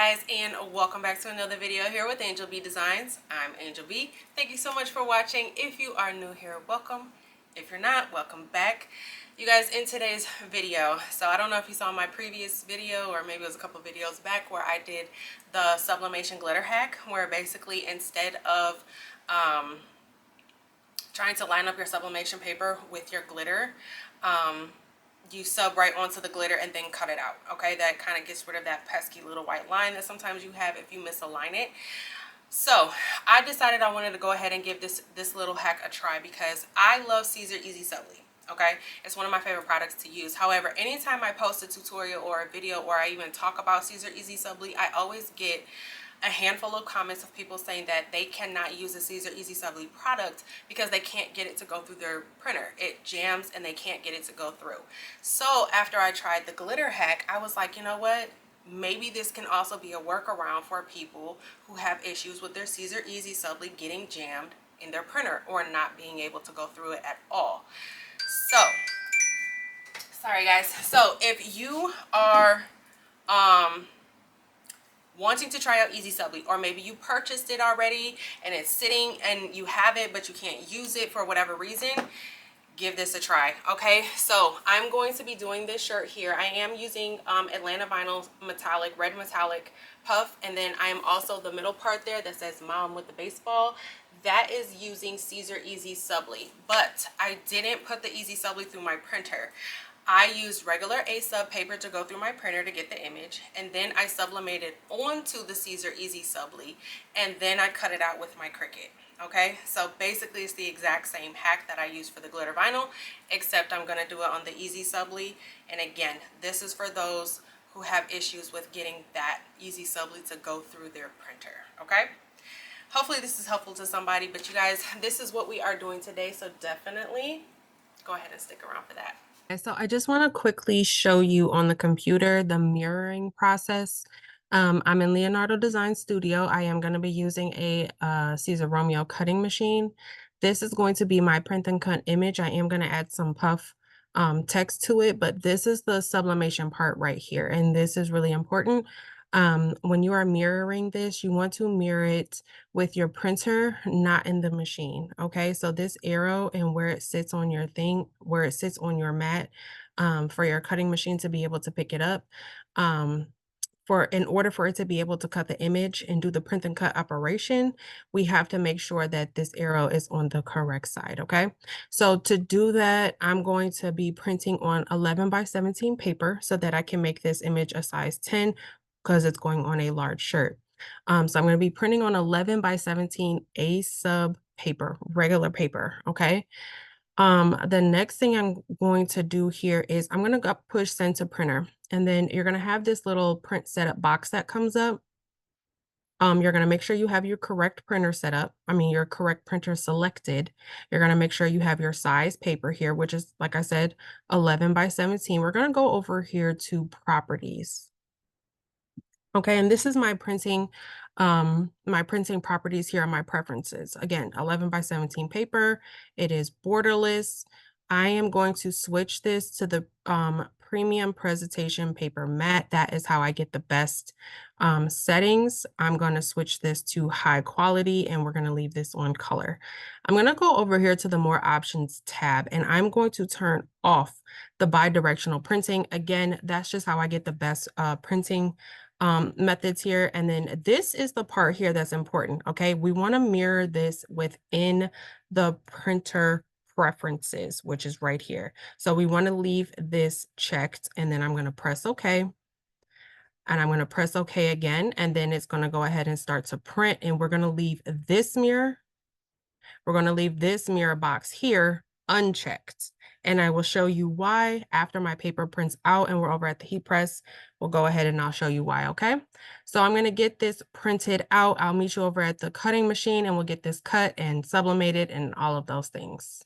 guys, and welcome back to another video here with Angel B Designs. I'm Angel B. Thank you so much for watching. If you are new here, welcome. If you're not, welcome back. You guys, in today's video, so I don't know if you saw my previous video or maybe it was a couple videos back where I did the sublimation glitter hack, where basically instead of trying to line up your sublimation paper with your glitter, you sub right onto the glitter and then cut it out. Okay, that kind of gets rid of that pesky little white line that sometimes you have if you misalign it. So I decided I wanted to go ahead and give this little hack a try because I love SISER EASYSUBLI. Okay, it's one of my favorite products to use. However, anytime I post a tutorial or a video or I even talk about SISER EASYSUBLI, I always get a handful of comments of people saying that they cannot use the SISER EASYSUBLI product because they can't get it to go through their printer. It jams and they can't get it to go through. So after I tried the glitter hack, I was like, you know what? Maybe this can also be a workaround for people who have issues with their SISER EASYSUBLI getting jammed in their printer or not being able to go through it at all. So, sorry guys. So if you are wanting to try out EASYSUBLI, or maybe you purchased it already and it's sitting and you have it but you can't use it for whatever reason, give this a try. Okay, so I'm going to be doing this shirt here. I am using Atlanta Vinyl metallic, red metallic puff, and then I am also the middle part there that says mom with the baseball, that is using SISER EASYSUBLI, but I didn't put the EASYSUBLI through my printer. I used regular A-sub paper to go through my printer to get the image, and then I sublimated onto the SISER EASYSUBLI, and then I cut it out with my Cricut. Okay, so basically it's the exact same hack that I used for the glitter vinyl, except I'm going to do it on the EASYSUBLI. And again, this is for those who have issues with getting that EASYSUBLI to go through their printer. Okay, hopefully this is helpful to somebody, but you guys, this is what we are doing today, so definitely go ahead and stick around for that. So I just want to quickly show you on the computer the mirroring process. I'm in Leonardo Design Studio. I am going to be using a Siser Romeo cutting machine. This is going to be my print and cut image. I am going to add some puff text to it, but this is the sublimation part right here, and this is really important. When you are mirroring this, you want to mirror it with your printer, not in the machine. Okay, so this arrow and where it sits on your thing, where it sits on your mat, for your cutting machine to be able to pick it up. In order for it to be able to cut the image and do the print and cut operation, we have to make sure that this arrow is on the correct side. Okay, so to do that, I'm going to be printing on 11 by 17 paper so that I can make this image a size 10 because it's going on a large shirt. So I'm going to be printing on 11 by 17 A-sub paper, regular paper. Okay. The next thing I'm going to do here is I'm going to go push send to printer, and then you're going to have this little print setup box that comes up. You're going to make sure you have your correct printer set up. I mean, your correct printer selected. You're going to make sure you have your size paper here, which is, like I said, 11 by 17. We're going to go over here to properties. Okay, and this is my printing properties here are my preferences. Again, 11 by 17 paper. It is borderless. I am going to switch this to the premium presentation paper matte. That is how I get the best settings. I'm going to switch this to high quality, and we're going to leave this on color. I'm going to go over here to the more options tab, and I'm going to turn off the bi-directional printing. Again, that's just how I get the best printing methods here. And then this is the part here that's important. Okay, we want to mirror this within the printer preferences, which is right here. So we want to leave this checked, and then I'm going to press OK. And I'm going to press OK again, and then it's going to go ahead and start to print. And we're going to leave this mirror. We're going to leave this mirror box here unchecked. And I will show you why after my paper prints out and we're over at the heat press. We'll go ahead and I'll show you why, okay? So I'm going to get this printed out. I'll meet you over at the cutting machine and we'll get this cut and sublimated and all of those things.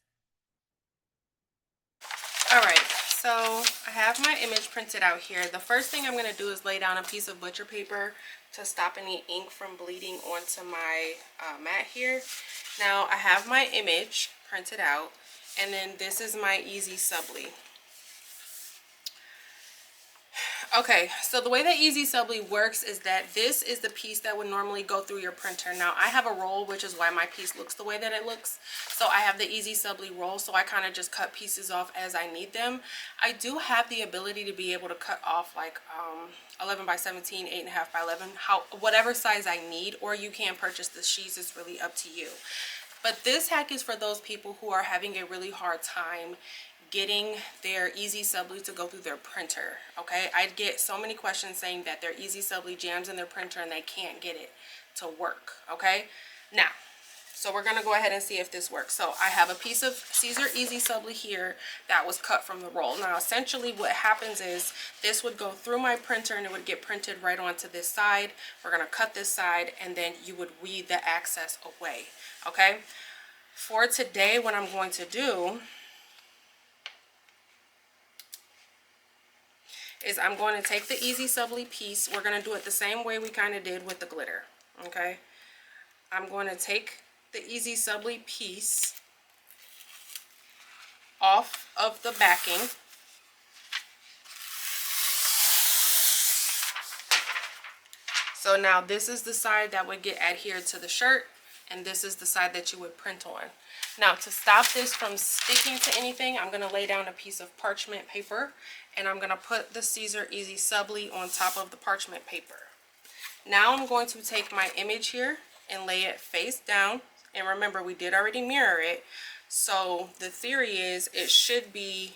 All right, so I have my image printed out here. The first thing I'm going to do is lay down a piece of butcher paper to stop any ink from bleeding onto my mat here. Now I have my image printed out, and then this is my EASYSUBLI. Okay, so the way that EasySubli works is that this is the piece that would normally go through your printer. Now I have a roll, which is why my piece looks the way that it looks. So I have the EasySubli roll, so I kind of just cut pieces off as I need them. I do have the ability to be able to cut off like 11 by 17, 8.5 by 11, whatever size I need, or you can purchase the sheets. It's really up to you. But this hack is for those people who are having a really hard time getting their EasySubli to go through their printer. Okay, I get so many questions saying that their EasySubli jams in their printer and they can't get it to work. Okay, now so we're gonna go ahead and see if this works. So I have a piece of Siser EasySubli here that was cut from the roll. Now essentially what happens is this would go through my printer and it would get printed right onto this side. We're gonna cut this side and then you would weed the excess away. Okay, for today what I'm going to do is I'm going to take the EasySubli piece. We're going to do it the same way we kind of did with the glitter. Okay, I'm going to take the EasySubli piece off of the backing. So now this is the side that would get adhered to the shirt, and this is the side that you would print on. Now to stop this from sticking to anything, I'm going to lay down a piece of parchment paper and I'm going to put the Siser EasySubli on top of the parchment paper. Now I'm going to take my image here and lay it face down, and remember we did already mirror it, so the theory is it should be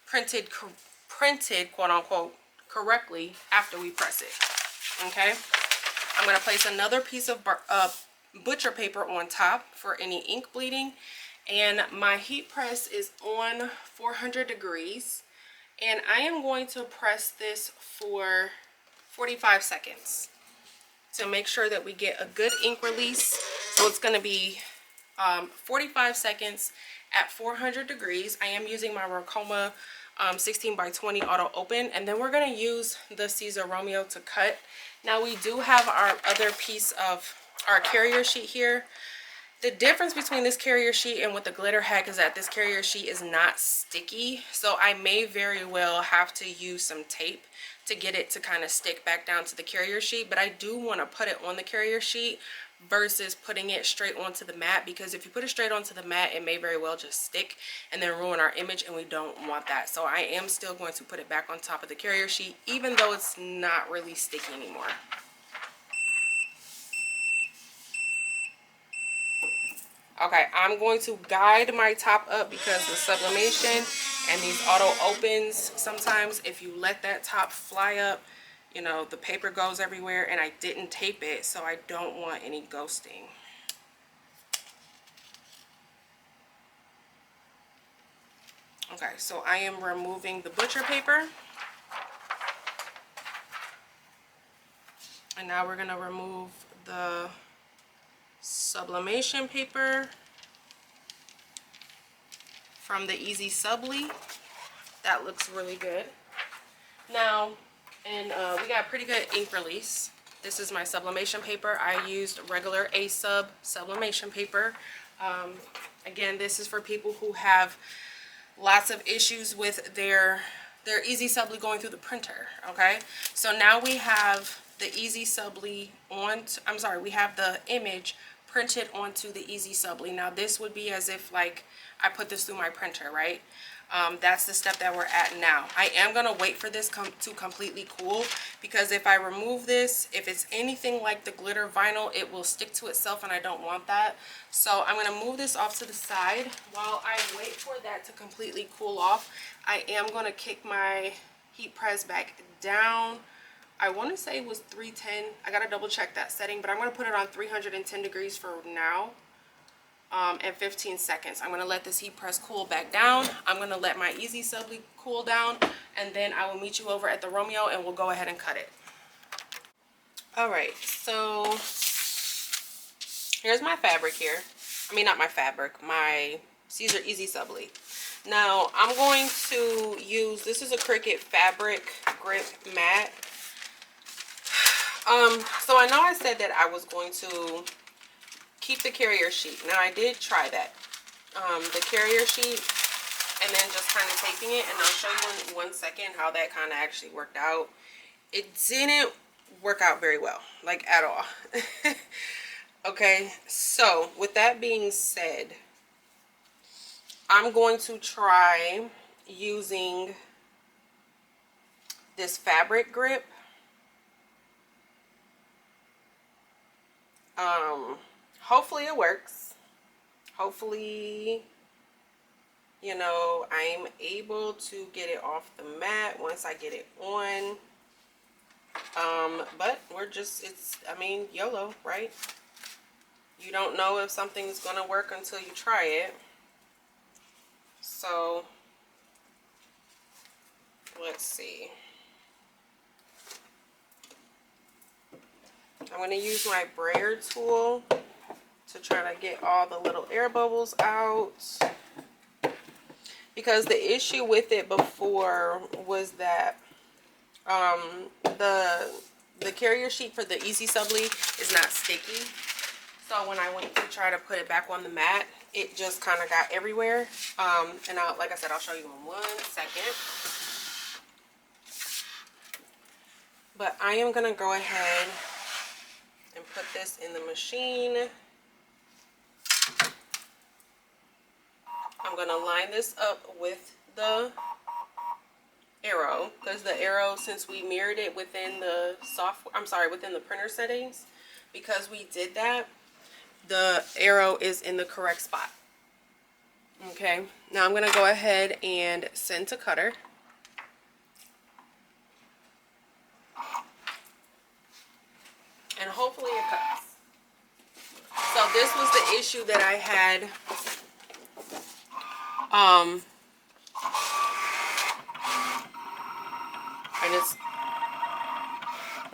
printed quote unquote correctly after we press it. Okay, I'm going to place another piece of butcher paper on top for any ink bleeding, and my heat press is on 400 degrees, and I am going to press this for 45 seconds to make sure that we get a good ink release. So it's going to be 45 seconds at 400 degrees. I am using my Ricoma 16 by 20 auto open, and then we're going to use the Siser Romeo to cut. Now we do have our other piece of our carrier sheet here. The difference between this carrier sheet and with the glitter hack is that this carrier sheet is not sticky, so I may very well have to use some tape to get it to kind of stick back down to the carrier sheet. But I do want to put it on the carrier sheet versus putting it straight onto the mat, because if you put it straight onto the mat it may very well just stick and then ruin our image, and we don't want that. So I am still going to put it back on top of the carrier sheet even though it's not really sticky anymore. Okay, I'm going to guide my top up because the sublimation and these auto opens, sometimes if you let that top fly up, you know, the paper goes everywhere, and I didn't tape it, so I don't want any ghosting. Okay, so I am removing the butcher paper. And now we're going to remove the sublimation paper from the EasySubli. That looks really good. Now, and we got a pretty good ink release. This is my sublimation paper. I used regular A-Sub sublimation paper. Again, this is for people who have lots of issues with their EasySubli going through the printer. Okay, so now we have the EasySubli on, I'm sorry, we have the image printed onto the EasySubli. Now this would be as if like I put this through my printer, right? That's the step that we're at now. I am going to wait for this to completely cool, because if I remove this, if it's anything like the glitter vinyl, it will stick to itself and I don't want that. So I'm going to move this off to the side. While I wait for that to completely cool off, I am going to kick my heat press back down. I want to say it was 310. I got to double check that setting, but I'm going to put it on 310 degrees for now. And 15 seconds. I'm going to let this heat press cool back down. I'm going to let my EasySubli cool down, and then I will meet you over at the Romeo and we'll go ahead and cut it. Alright, so here's my fabric here. I mean, not my fabric, my Siser EasySubli. Now I'm going to use, this is a Cricut fabric grip mat. So I know I said that I was going to keep the carrier sheet. Now I did try that. The carrier sheet and then just kind of taping it. And I'll show you in 1 second how that kind of actually worked out. It didn't work out very well, like at all. Okay, so with that being said, I'm going to try using this fabric grip. Hopefully it works. Hopefully, you know, I'm able to get it off the mat once I get it on. But we're just, I mean, YOLO, right? You don't know if something's gonna work until you try it. So let's see. I'm going to use my brayer tool to try to get all the little air bubbles out. Because the issue with it before was that the carrier sheet for the EasySubli is not sticky. So when I went to try to put it back on the mat, it just kind of got everywhere. And like I said, I'll show you in 1 second. But I am going to go ahead and put this in the machine. I'm going to line this up with the arrow, because the arrow, since we mirrored it within the within the printer settings, because we did that, the arrow is in the correct spot. Okay, now I'm going to go ahead and send to cutter. And hopefully it cuts. So this was the issue that I had. And it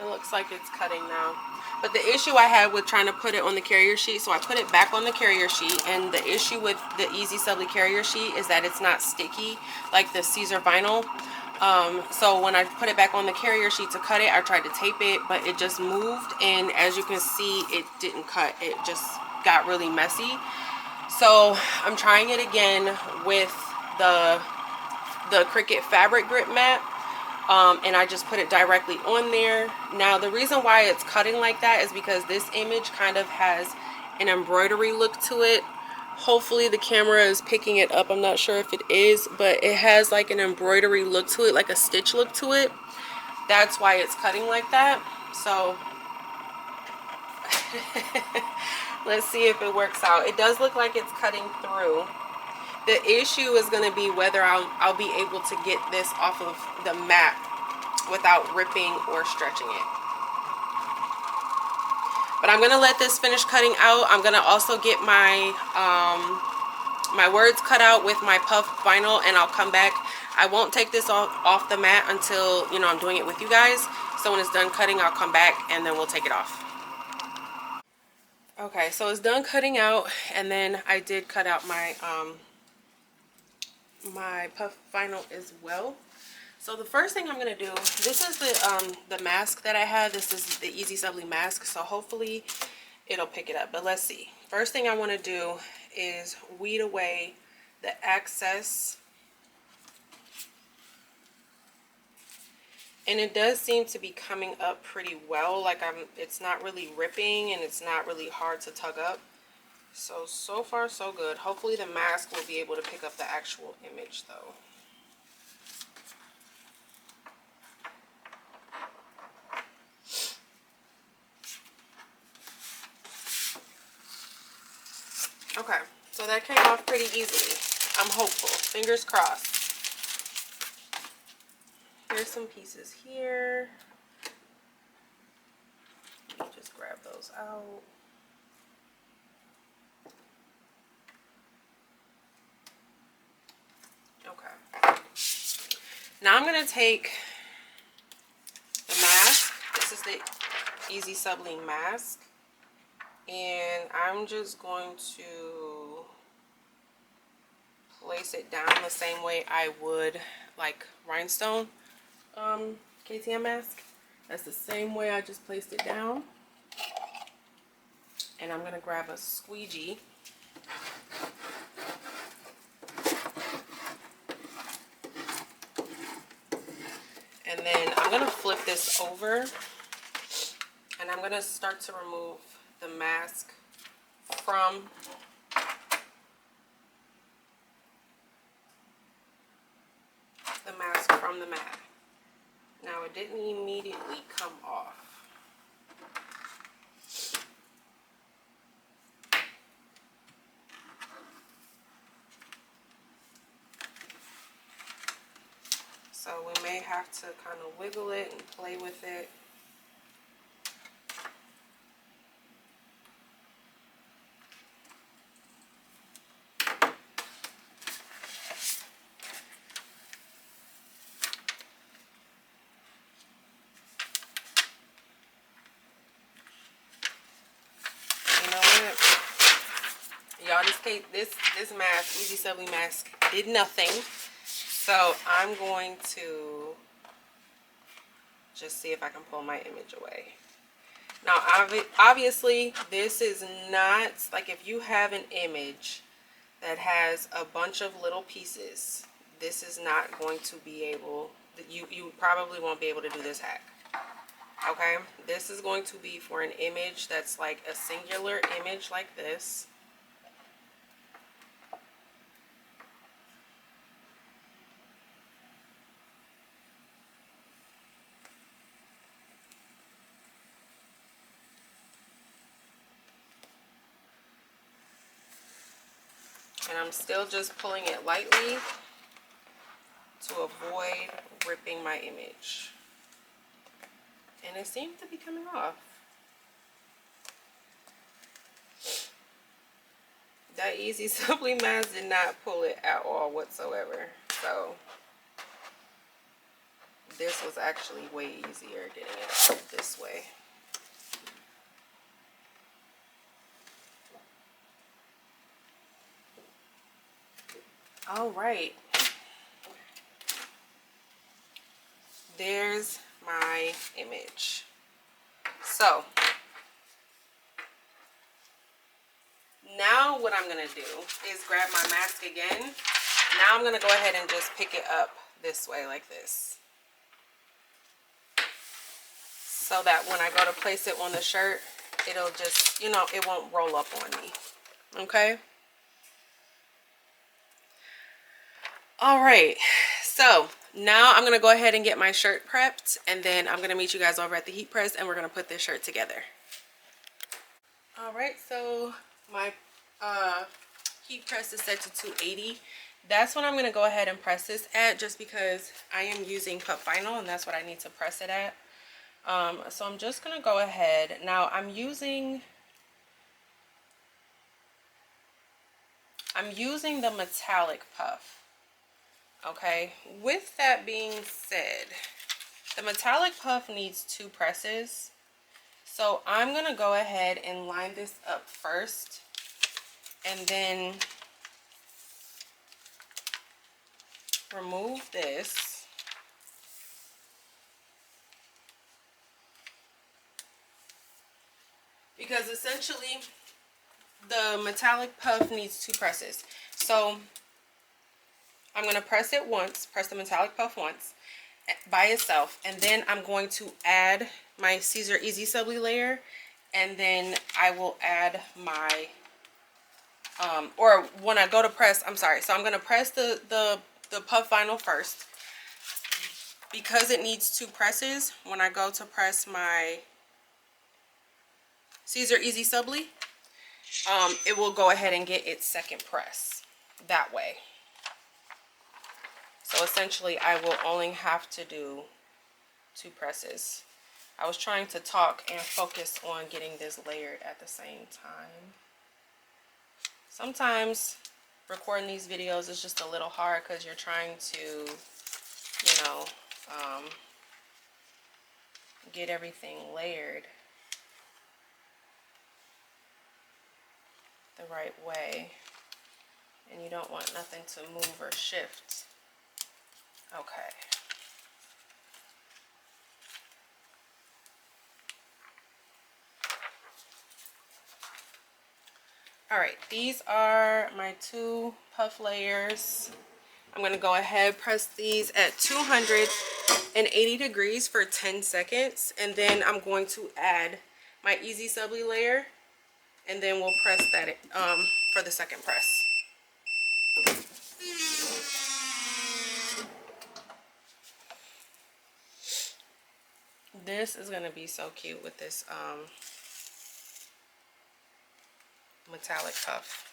looks like it's cutting now. But the issue I had with trying to put it on the carrier sheet, so I put it back on the carrier sheet, and the issue with the EasySubli carrier sheet is that it's not sticky like the Siser vinyl. So when I put it back on the carrier sheet to cut it, I tried to tape it, but it just moved, and as you can see, it didn't cut. It just got really messy. So I'm trying it again with the Cricut fabric grip mat, and I just put it directly on there. Now the reason why it's cutting like that is because this image kind of has an embroidery look to it. Hopefully the camera is picking it up. I'm not sure if it is, but it has like an embroidery look to it, like a stitch look to it. That's why it's cutting like that. So let's see if it works out. It does look like it's cutting through. The issue is going to be whether I'll be able to get this off of the mat without ripping or stretching it. But I'm going to let this finish cutting out. I'm going to also get my my words cut out with my puff vinyl, and I'll come back. I won't take this off the mat until, you know, I'm doing it with you guys. So when it's done cutting, I'll come back and then we'll take it off. Okay, so it's done cutting out, and then I did cut out my my puff vinyl as well. So the first thing I'm going to do, this is the mask that I have. This is the EasySubli mask, so hopefully it'll pick it up. But let's see. First thing I want to do is weed away the excess. And it does seem to be coming up pretty well. Like it's not really ripping, and it's not really hard to tug up. So far so good. Hopefully the mask will be able to pick up the actual image though. Okay, so that came off pretty easily. I'm hopeful. Fingers crossed. Here's some pieces here. Let me just grab those out. Okay. Now I'm going to take the mask. This is the EasySubli mask. And I'm just going to place it down the same way I would like rhinestone KTM mask. That's the same way I just placed it down. And I'm going to grab a squeegee. And then I'm going to flip this over and I'm going to start to remove the mask from the mat. Now it didn't immediately come off. So we may have to kind of wiggle it and play with it. Y'all, this mask, Easy Subli mask, did nothing. So I'm going to just see if I can pull my image away. Now, obviously, this is not, like if you have an image that has a bunch of little pieces, this is not going to be able, you probably won't be able to do this hack. Okay? This is going to be for an image that's like a singular image like this. And I'm still just pulling it lightly to avoid ripping my image. And it seems to be coming off. That Easy Subli mask did not pull it at all whatsoever. So this was actually way easier getting it out this way. All right. There's my image. So now what I'm going to do is grab my mask again. Now I'm going to go ahead and just pick it up this way like this. So that when I go to place it on the shirt, it'll just, you know, it won't roll up on me. Okay? All right. So now I'm going to go ahead and get my shirt prepped, and then I'm going to meet you guys over at the heat press, and we're going to put this shirt together. All right. So my heat press is set to 280. That's what I'm going to go ahead and press this at, just because I am using puff vinyl and that's what I need to press it at. So I'm just going to go ahead. Now I'm using the metallic puff. Okay, with that being said, the metallic puff needs 2 presses. So I'm going to go ahead and line this up first, and then remove this. Because essentially the metallic puff needs 2 presses. So I'm going to press it once, press the metallic puff once by itself, and then I'm going to add my Siser EASYSUBLI layer, and then I will add my, or when I go to press, I'm sorry, so I'm going to press the puff vinyl first. Because it needs 2 presses, when I go to press my Siser EASYSUBLI, it will go ahead and get its second press that way. So essentially, I will only have to do 2 presses. I was trying to talk and focus on getting this layered at the same time. Sometimes recording these videos is just a little hard because you're trying to, you know, get everything layered the right way. And you don't want nothing to move or shift. Okay. All right, these are my 2 puff layers. I'm going to go ahead, press these at 200. and 80 degrees for 10 seconds. And then I'm going to add my Easy Subli layer, and then we'll press that for the second press. This is going to be so cute with this metallic puff.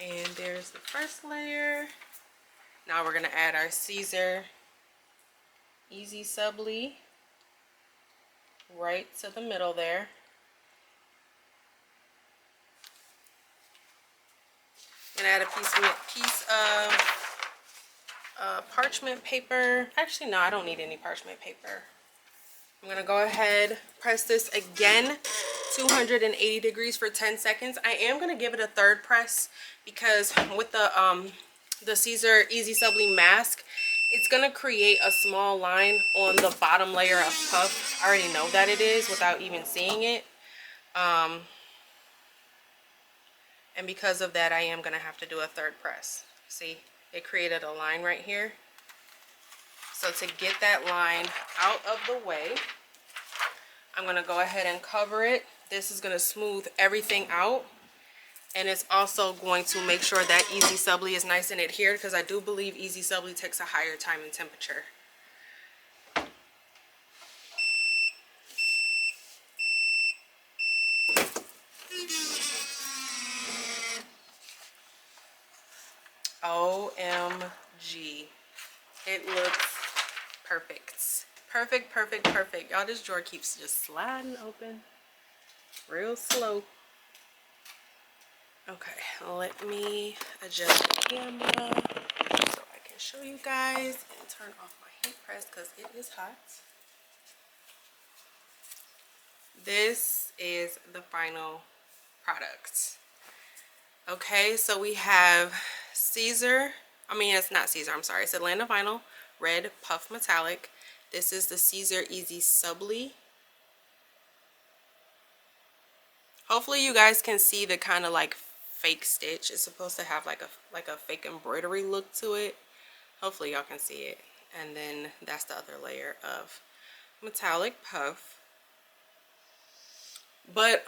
And there's the first layer. Now we're going to add our Siser EASYSUBLI right to the middle there. I'm going to add a piece of parchment paper. Actually, no, I don't need any parchment paper. I'm going to go ahead, press this again, 280 degrees for 10 seconds. I am going to give it a third press because with the Siser EASYSUBLI mask, it's going to create a small line on the bottom layer of puff. I already know that it is without even seeing it. And because of that, I am going to have to do a third press. See, it created a line right here. So to get that line out of the way, I'm going to go ahead and cover it. This is going to smooth everything out. And it's also going to make sure that EASYSUBLI is nice and adhered, because I do believe EASYSUBLI takes a higher time and temperature. OMG. It looks perfect. Perfect, perfect, perfect. Y'all, this drawer keeps just sliding open real slow. Okay, let me adjust the camera so I can show you guys and turn off my heat press because it is hot. This is the final product. Okay, so we have Siser, it's not Siser, I'm sorry, it's Atlanta Vinyl Red Puff Metallic. This is the Siser EASYSUBLI. Hopefully you guys can see the kind of like fake stitch. It's supposed to have like a fake embroidery look to it. Hopefully y'all can see it. And then that's the other layer of metallic puff. But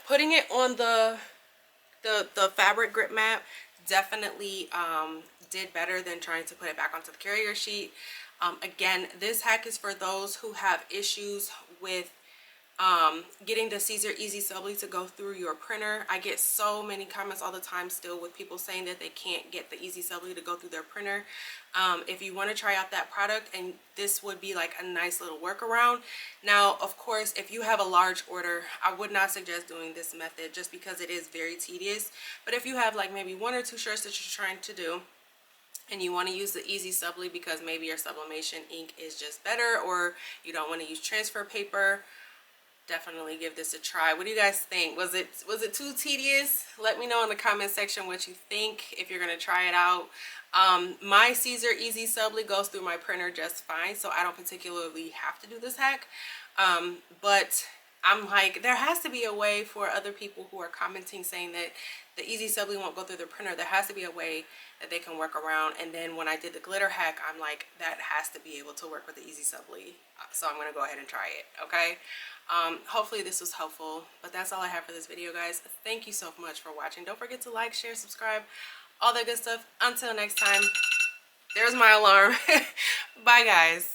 putting it on the fabric grip mat definitely did better than trying to put it back onto the carrier sheet. Again, this hack is for those who have issues with getting the Siser EASYSUBLI to go through your printer. I get so many comments all the time still with people saying that they can't get the EASYSUBLI to go through their printer. If you want to try out that product, and this would be like a nice little workaround. Now, of course, if you have a large order, I would not suggest doing this method just because it is very tedious. But if you have like maybe 1 or 2 shirts that you're trying to do, and you want to use the EASYSUBLI because maybe your sublimation ink is just better, or you don't want to use transfer paper, definitely give this a try. What do you guys think? Was it too tedious? Let me know in the comment section what you think if you're going to try it out. My Siser EASYSUBLI goes through my printer just fine, so I don't particularly have to do this hack. But I'm like, there has to be a way for other people who are commenting saying that the EASYSUBLI won't go through their printer. There has to be a way that they can work around. And then when I did the glitter hack, I'm like, that has to be able to work with the EASYSUBLI. So I'm going to go ahead and try it, okay? Hopefully this was helpful, but that's all I have for this video, guys. Thank you so much for watching. Don't forget to like, share, subscribe, all that good stuff. Until next time, there's my alarm. Bye, guys.